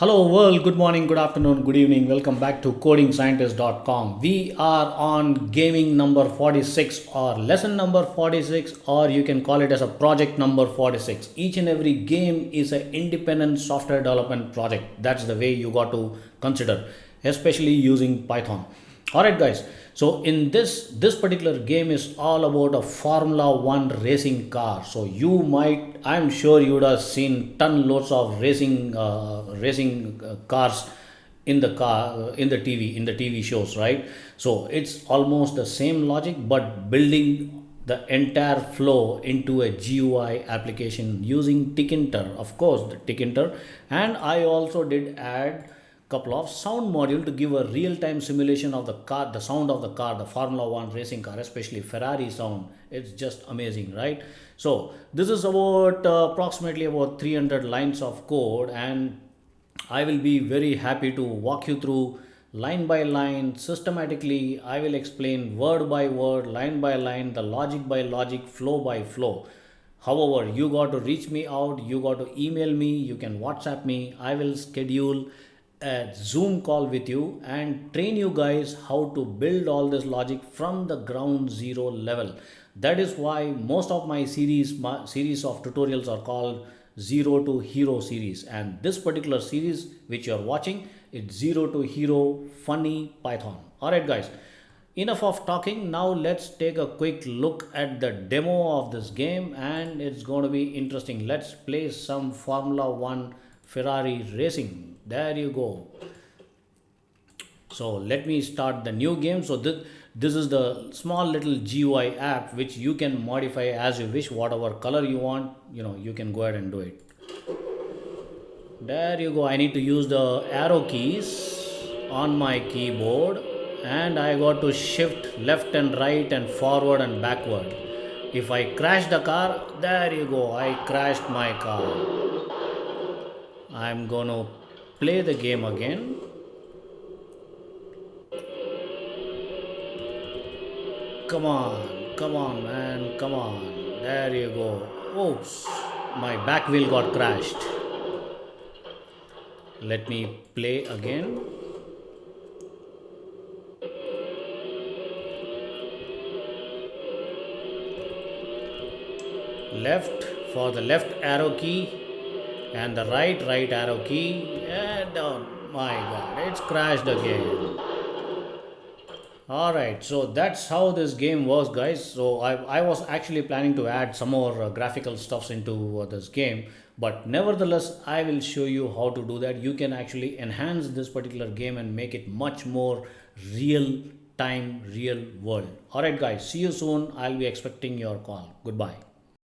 Hello world, good morning, good afternoon, good evening. Welcome back to codingscientist.com. We are on gaming number 46 or lesson number 46, or you can call it as a project number 46. Each and every game is an independent software development project. That's the way you got to consider, especially using Python. Alright guys, so in this particular game is all about a Formula 1 racing car. So I'm sure you would have seen ton loads of racing cars in the TV shows, right? So it's almost the same logic, but building the entire flow into a GUI application using Tkinter, of course, the Tkinter. And I also did add couple of sound module to give a real-time simulation of the car, the sound of the car, the Formula 1 racing car, especially Ferrari sound. It's just amazing, right? So this is about approximately about 300 lines of code, and I will be very happy to walk you through line by line systematically. I will explain word by word, line by line, the logic by logic, flow by flow. However, you got to reach me out, you got to email me, you can WhatsApp me. I will schedule a Zoom call with you and train you guys how to build all this logic from the ground zero level. That is why most of my series of tutorials are called Zero to Hero series, and this particular series which you are watching, it's Zero to Hero Funny Python. Alright guys, enough of talking. Now let's take a quick look at the demo of this game, and it's going to be interesting. Let's play some Formula 1 Ferrari racing. There you go. So let me start the new game. So this is the small little GUI app which you can modify as you wish, whatever color you want, you can go ahead and do it. There you go. I need to use the arrow keys on my keyboard, and I got to shift left and right and forward and backward. If I crash the car, there you go, I crashed my car. I'm gonna play the game again. Come on, man, come on. There you go. Oops, my back wheel got crashed. Let me play again. Left for the left arrow key, and the right arrow key, and down. My god, it's crashed again. Alright, so that's how this game works, guys. So I was actually planning to add some more graphical stuffs into this game, but nevertheless I will show you how to do that. You can actually enhance this particular game and make it much more real time, real world. Alright guys, see you soon. I'll be expecting your call. Goodbye.